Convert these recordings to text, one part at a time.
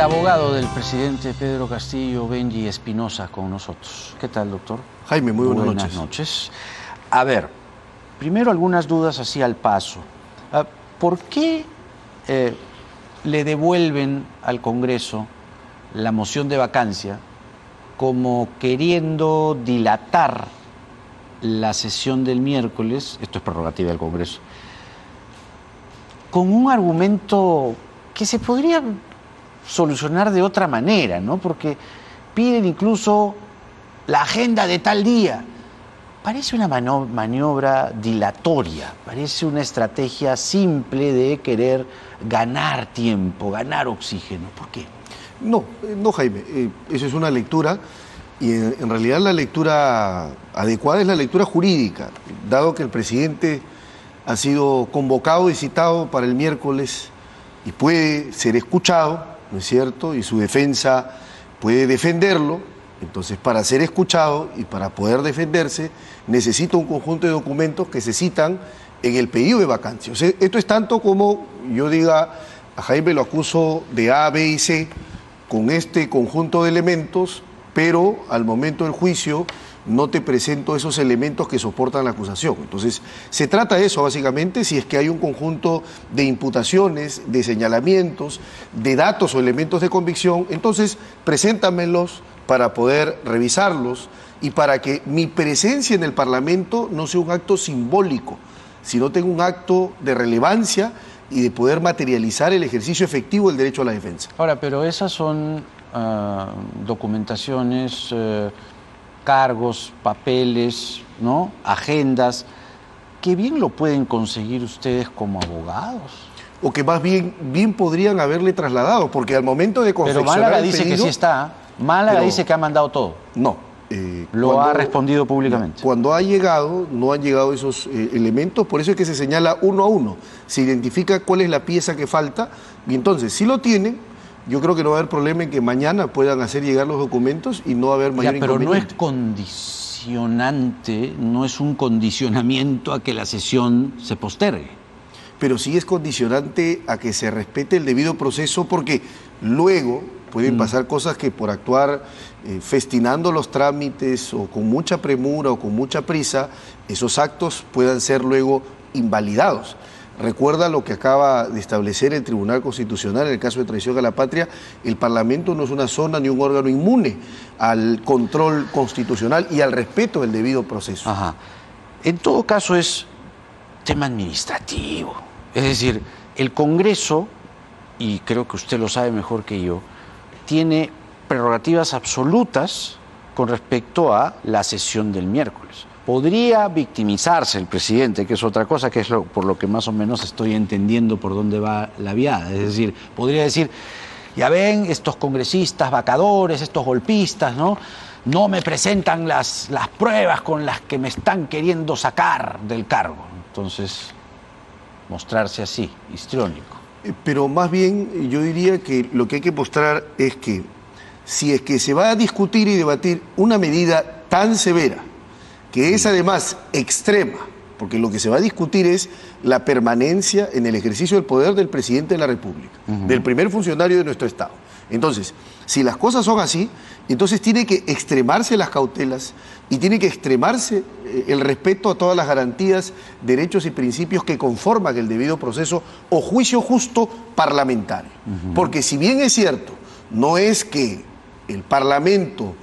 abogado del presidente Pedro Castillo, Benji Espinosa, con nosotros. ¿Qué tal, doctor? Jaime, muy buenas noches. Buenas noches. A ver, primero algunas dudas así al paso. ¿Por qué le devuelven al Congreso la moción de vacancia como queriendo dilatar la sesión del miércoles? Esto es prerrogativa del Congreso, con un argumento que se podría solucionar de otra manera, ¿no? Porque piden incluso la agenda de tal día. Parece una maniobra dilatoria, parece una estrategia simple de querer ganar tiempo, ganar oxígeno. ¿Por qué? No, Jaime, eso es una lectura y en realidad la lectura adecuada es la lectura jurídica, dado que el presidente ha sido convocado y citado para el miércoles y puede ser escuchado, ¿no es cierto? Y su defensa puede defenderlo. Entonces, para ser escuchado y para poder defenderse, necesita un conjunto de documentos que se citan en el pedido de vacancia. O sea, esto es tanto como yo diga, a Jaime lo acuso de A, B y C con este conjunto de elementos, pero al momento del juicio no te presento esos elementos que soportan la acusación. Entonces, se trata de eso básicamente, si es que hay un conjunto de imputaciones, de señalamientos, de datos o elementos de convicción, entonces preséntamelos para poder revisarlos y para que mi presencia en el Parlamento no sea un acto simbólico, sino tenga un acto de relevancia y de poder materializar el ejercicio efectivo del derecho a la defensa. Ahora, pero esas son documentaciones, cargos, papeles, ¿no? Agendas, que bien lo pueden conseguir ustedes como abogados. O que más bien podrían haberle trasladado, porque al momento de confeccionar Pero Málaga el dice pedido, que sí está. Málaga dice que ha mandado todo. No. Lo ha respondido públicamente. Cuando ha llegado, no han llegado esos elementos, por eso es que se señala uno a uno. Se identifica cuál es la pieza que falta, y entonces, si lo tienen, yo creo que no va a haber problema en que mañana puedan hacer llegar los documentos y no va a haber mayor inconveniente. Pero no es condicionante, no es un condicionamiento a que la sesión se postergue. Pero sí es condicionante a que se respete el debido proceso, porque luego pueden pasar cosas que por actuar festinando los trámites o con mucha premura o con mucha prisa, esos actos puedan ser luego invalidados. Recuerda lo que acaba de establecer el Tribunal Constitucional en el caso de traición a la patria. El Parlamento no es una zona ni un órgano inmune al control constitucional y al respeto del debido proceso. Ajá. En todo caso es tema administrativo. Es decir, el Congreso, y creo que usted lo sabe mejor que yo, tiene prerrogativas absolutas con respecto a la sesión del miércoles. Podría victimizarse el presidente, que es otra cosa, que es por lo que más o menos estoy entendiendo por dónde va la viada. Es decir, podría decir, ya ven, estos congresistas vacadores, estos golpistas, ¿no? No me presentan las pruebas con las que me están queriendo sacar del cargo. Entonces, mostrarse así, histriónico. Pero más bien yo diría que lo que hay que mostrar es que si es que se va a discutir y debatir una medida tan severa, que es además extrema, porque lo que se va a discutir es la permanencia en el ejercicio del poder del presidente de la República, del primer funcionario de nuestro Estado. Entonces, si las cosas son así, entonces tiene que extremarse las cautelas y tiene que extremarse el respeto a todas las garantías, derechos y principios que conforman el debido proceso o juicio justo parlamentario. Porque si bien es cierto, no es que el Parlamento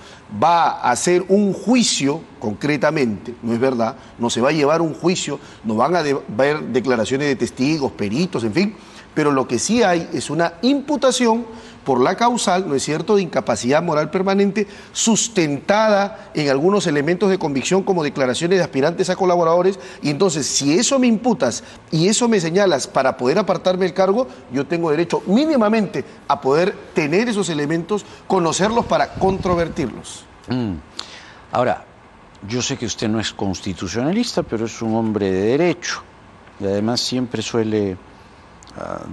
va a hacer un juicio concretamente, no es verdad, no se va a llevar un juicio, no van a haber declaraciones de testigos, peritos, en fin, pero lo que sí hay es una imputación por la causal, ¿no es cierto?, de incapacidad moral permanente sustentada en algunos elementos de convicción como declaraciones de aspirantes a colaboradores, y entonces si eso me imputas y eso me señalas para poder apartarme del cargo, yo tengo derecho mínimamente a poder tener esos elementos, conocerlos para controvertirlos. Ahora, yo sé que usted no es constitucionalista, pero es un hombre de derecho y además siempre suele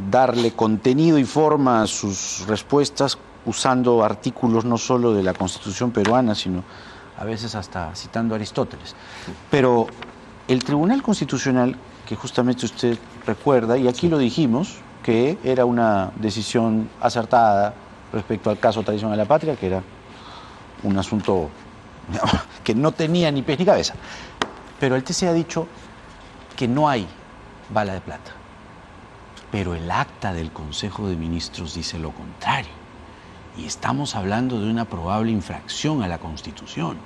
darle contenido y forma a sus respuestas usando artículos no solo de la Constitución peruana, sino a veces hasta citando a Aristóteles. Pero el Tribunal Constitucional, que justamente usted recuerda, y aquí lo dijimos, que era una decisión acertada, respecto al caso Traición a la Patria, que era un asunto que no tenía ni pies ni cabeza. Pero el TC ha dicho que no hay bala de plata. Pero el acta del Consejo de Ministros dice lo contrario. Y estamos hablando de una probable infracción a la Constitución.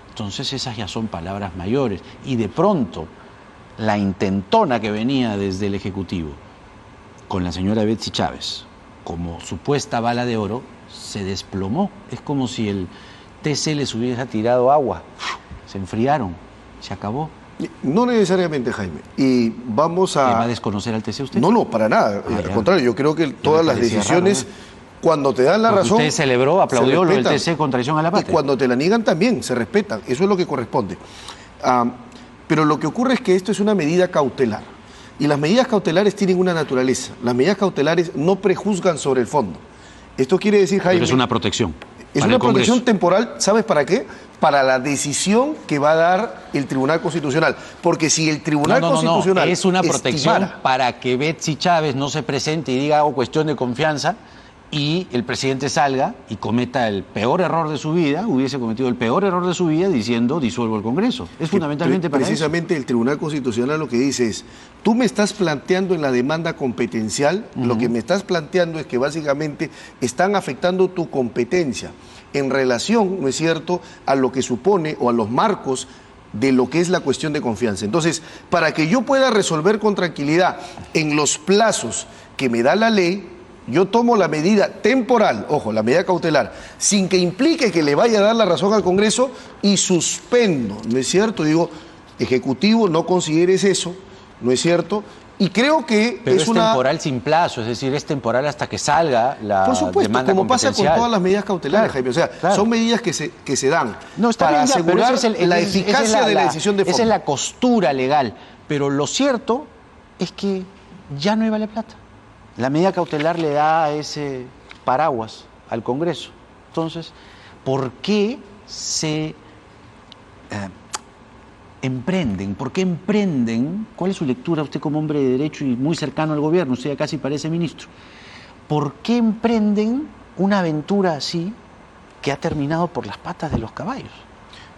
Entonces esas ya son palabras mayores. Y de pronto, la intentona que venía desde el Ejecutivo con la señora Betsy Chávez como supuesta bala de oro se desplomó. Es como si el TC les hubiera tirado agua. Se enfriaron. Se acabó. No necesariamente, Jaime. Y vamos a... ¿Va a desconocer al TC usted? No, para nada. Al contrario, yo creo que todas las decisiones, raro, ¿no? Cuando te dan la razón... Usted celebró, aplaudió lo del TC con traición a la patria. Y cuando te la niegan también, se respetan. Eso es lo que corresponde. Pero lo que ocurre es que esto es una medida cautelar. Y las medidas cautelares tienen una naturaleza. Las medidas cautelares no prejuzgan sobre el fondo. Esto quiere decir, Jaime... Pero es una protección. Es una protección temporal, ¿sabes para qué? Para la decisión que va a dar el Tribunal Constitucional. Porque si el Tribunal Constitucional... es una protección para que Betsy Chávez no se presente y diga hago cuestión de confianza y el presidente salga y cometa el peor error de su vida, hubiese cometido el peor error de su vida diciendo disuelvo el Congreso. Es fundamentalmente para precisamente eso. El Tribunal Constitucional lo que dice es, tú me estás planteando en la demanda competencial, lo que me estás planteando es que básicamente están afectando tu competencia en relación, ¿no es cierto?, a lo que supone o a los marcos de lo que es la cuestión de confianza. Entonces, para que yo pueda resolver con tranquilidad en los plazos que me da la ley, yo tomo la medida temporal, ojo, la medida cautelar, sin que implique que le vaya a dar la razón al Congreso y suspendo, ¿no es cierto? Digo, Ejecutivo, no consideres eso, ¿no es cierto? Y creo que pero es temporal sin plazo, es decir, es temporal hasta que salga la por supuesto, demanda como pasa con todas las medidas cautelares, claro, Jaime. O sea, claro, son medidas que se dan bien, para asegurar la eficacia de la decisión de fondo. Esa es la costura legal, pero lo cierto es que ya no hay vale plata. La medida cautelar le da ese paraguas al Congreso. Entonces, ¿por qué se emprenden? ¿Por qué emprenden? ¿Cuál es su lectura, usted como hombre de derecho y muy cercano al gobierno? Usted ya casi parece ministro. ¿Por qué emprenden una aventura así que ha terminado por las patas de los caballos?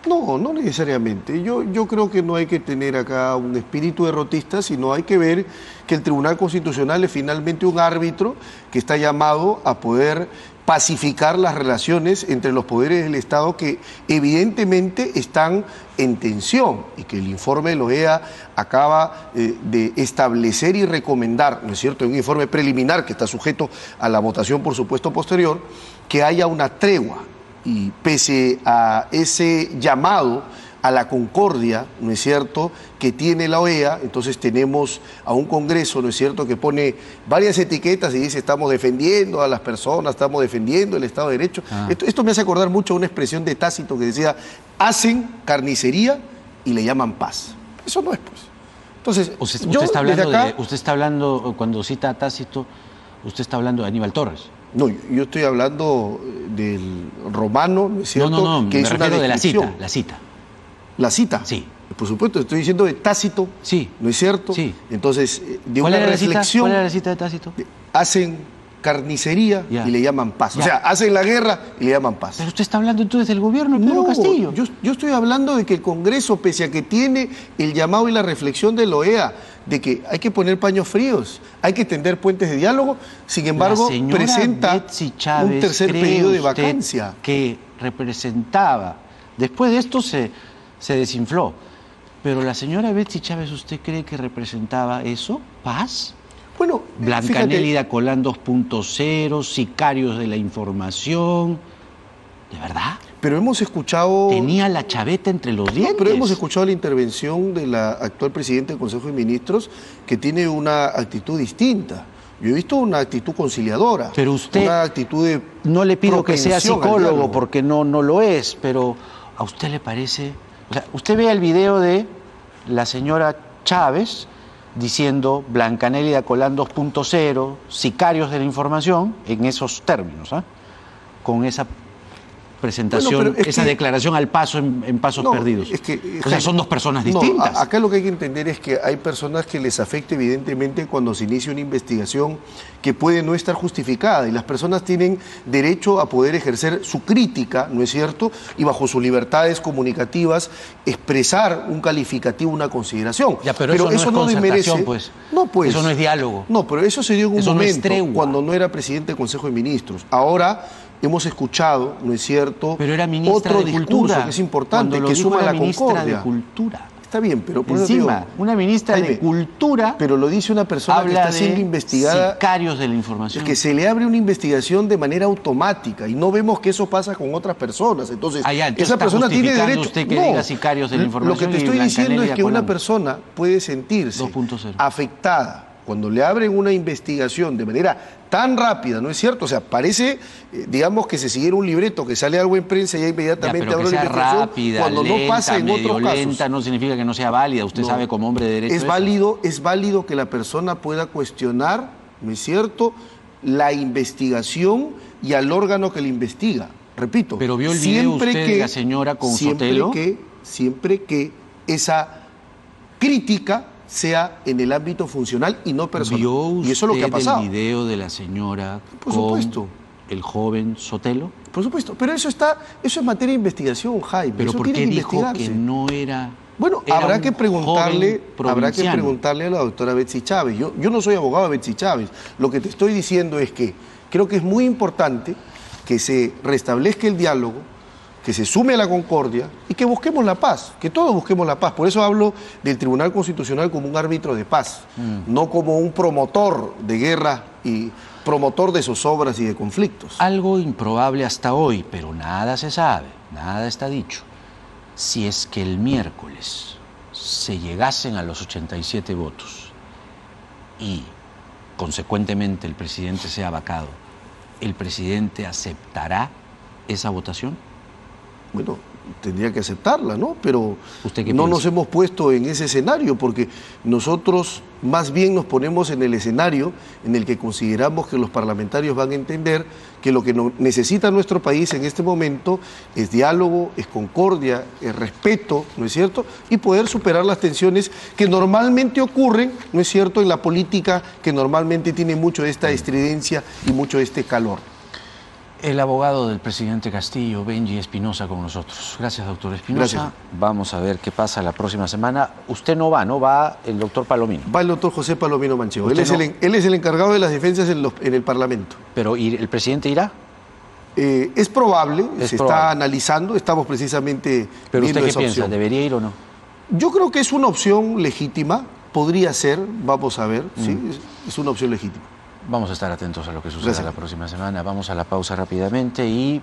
No, no necesariamente. Yo creo que no hay que tener acá un espíritu derrotista, sino hay que ver que el Tribunal Constitucional es finalmente un árbitro que está llamado a poder pacificar las relaciones entre los poderes del Estado que evidentemente están en tensión y que el informe de la OEA acaba de establecer y recomendar, ¿no es cierto?, en un informe preliminar que está sujeto a la votación, por supuesto, posterior, que haya una tregua. Y pese a ese llamado a la concordia, ¿no es cierto?, que tiene la OEA, entonces tenemos a un Congreso, ¿no es cierto?, que pone varias etiquetas y dice estamos defendiendo a las personas, estamos defendiendo el Estado de Derecho. Esto me hace acordar mucho a una expresión de Tácito que decía, hacen carnicería y le llaman paz. Eso no es, pues. Entonces, usted está hablando, cuando cita a Tácito, usted está hablando de Aníbal Torres. No, yo estoy hablando del romano, ¿no es cierto? No, que me es refiero una de la cita. ¿La cita? Sí. Por supuesto, estoy diciendo de Tácito, sí, ¿no es cierto? Sí. Entonces, de ¿Cuál una era reflexión... ¿Cuál era la cita de Tácito? Hacen carnicería y le llaman paz. O sea, hacen la guerra y le llaman paz. Pero usted está hablando entonces del gobierno de Pedro Castillo. Yo estoy hablando de que el Congreso, pese a que tiene el llamado y la reflexión de la OEA, de que hay que poner paños fríos, hay que tender puentes de diálogo, sin embargo, presenta Betsy Chávez, un tercer periodo de vacancia. Que representaba. Después de esto se desinfló. Pero la señora Betsy Chávez, ¿usted cree que representaba eso? ¿Paz? Bueno, Blancanélida Colán 2.0, sicarios de la información. ¿De verdad? Pero hemos escuchado... Tenía la chaveta entre los dientes. Pero hemos escuchado la intervención de la actual presidenta del Consejo de Ministros que tiene una actitud distinta. Yo he visto una actitud conciliadora. Pero usted... Una actitud de... No le pido que sea psicólogo porque no lo es, pero ¿a usted le parece...? O sea, usted ve el video de la señora Chávez diciendo Blancanélida Colán 2.0, sicarios de la información, en esos términos, con esa presentación, Bueno, pero es esa que- declaración al paso en pasos No, perdidos? es que- O sea, son dos personas No, distintas. acá lo que hay que entender es que hay personas que les afecta evidentemente cuando se inicia una investigación que puede no estar justificada y las personas tienen derecho a poder ejercer su crítica, ¿no es cierto? Y bajo sus libertades comunicativas expresar un calificativo, una consideración. Ya, pero eso no es concertación, pues. No, pues. Eso no es diálogo. No, pero eso se dio en un Eso no es momento tregua. cuando no era presidente del Consejo de Ministros. Ahora hemos escuchado, ¿no es cierto? Pero era ministra otro de discurso Cultura. que es importante, Cuando lo que dijo suma era la ministra concordia. de Cultura. Está bien, pero por eso te Encima, digo, una ministra de Jaime, Cultura pero lo dice una persona que habla está siendo de investigada, sicarios de la información. que se le abre una investigación de manera automática y no vemos que eso pasa con otras personas. Entonces, Entonces esa está persona tiene justificando derecho. usted que diga sicarios de la información. Lo que te y estoy diciendo Blancanelia es que una colando. persona puede sentirse 2.0. afectada cuando le abren una investigación de manera tan rápida, ¿no es cierto? O sea, parece, digamos, que se siguiera un libreto, que sale algo en prensa y ya Ya, inmediatamente pero que abre una sea investigación, rápida, cuando lenta, no pasa en medio otros casos. lenta, no significa que no sea válida. Usted No. sabe como hombre de derecho Es válido que la persona pueda cuestionar, ¿no es cierto?, la investigación y al órgano que la investiga. Repito, Pero vio el video usted de la señora con Sotelo. Siempre que esa crítica sea en el ámbito funcional y no personal. ¿Vio usted Y eso es lo que ha pasado. el video de la señora Por con supuesto. el joven Sotelo? Por supuesto, pero eso es materia de investigación, Jaime. ¿Pero eso por tiene qué que dijo investigarse. que no era? Bueno, era habrá un que joven provinciano? preguntarle a la doctora Betsy Chávez. Yo no soy abogado de Betsy Chávez. Lo que te estoy diciendo es que creo que es muy importante que se restablezca el diálogo, que se sume a la concordia y que busquemos la paz, que todos busquemos la paz. Por eso hablo del Tribunal Constitucional como un árbitro de paz, no como un promotor de guerra y promotor de zozobras y de conflictos. Algo improbable hasta hoy, pero nada se sabe, nada está dicho. Si es que el miércoles se llegasen a los 87 votos y consecuentemente el presidente sea vacado, ¿el presidente aceptará esa votación? Bueno, tendría que aceptarla, ¿no? Pero ¿Usted qué no piensa? nos hemos puesto en ese escenario porque nosotros más bien nos ponemos en el escenario en el que consideramos que los parlamentarios van a entender que lo que necesita nuestro país en este momento es diálogo, es concordia, es respeto, ¿no es cierto? Y poder superar las tensiones que normalmente ocurren, ¿no es cierto?, en la política que normalmente tiene mucho de esta estridencia y mucho de este calor. El abogado del presidente Castillo, Benji Espinosa, con nosotros. Gracias, doctor Espinosa. Gracias. Vamos a ver qué pasa la próxima semana. Usted no va, ¿no? Va el doctor Palomino. Va el doctor José Palomino Manchego. Él ¿Usted él es el encargado de las defensas en el Parlamento. Pero ¿el presidente irá? Es probable, Es se probable. está analizando, estamos precisamente ¿Pero viendo usted qué esa piensa? opción. ¿Debería ir o no? Yo creo que es una opción legítima, podría ser, vamos a ver, sí, es una opción legítima. Vamos a estar atentos a lo que suceda Gracias. la próxima semana. Vamos a la pausa rápidamente y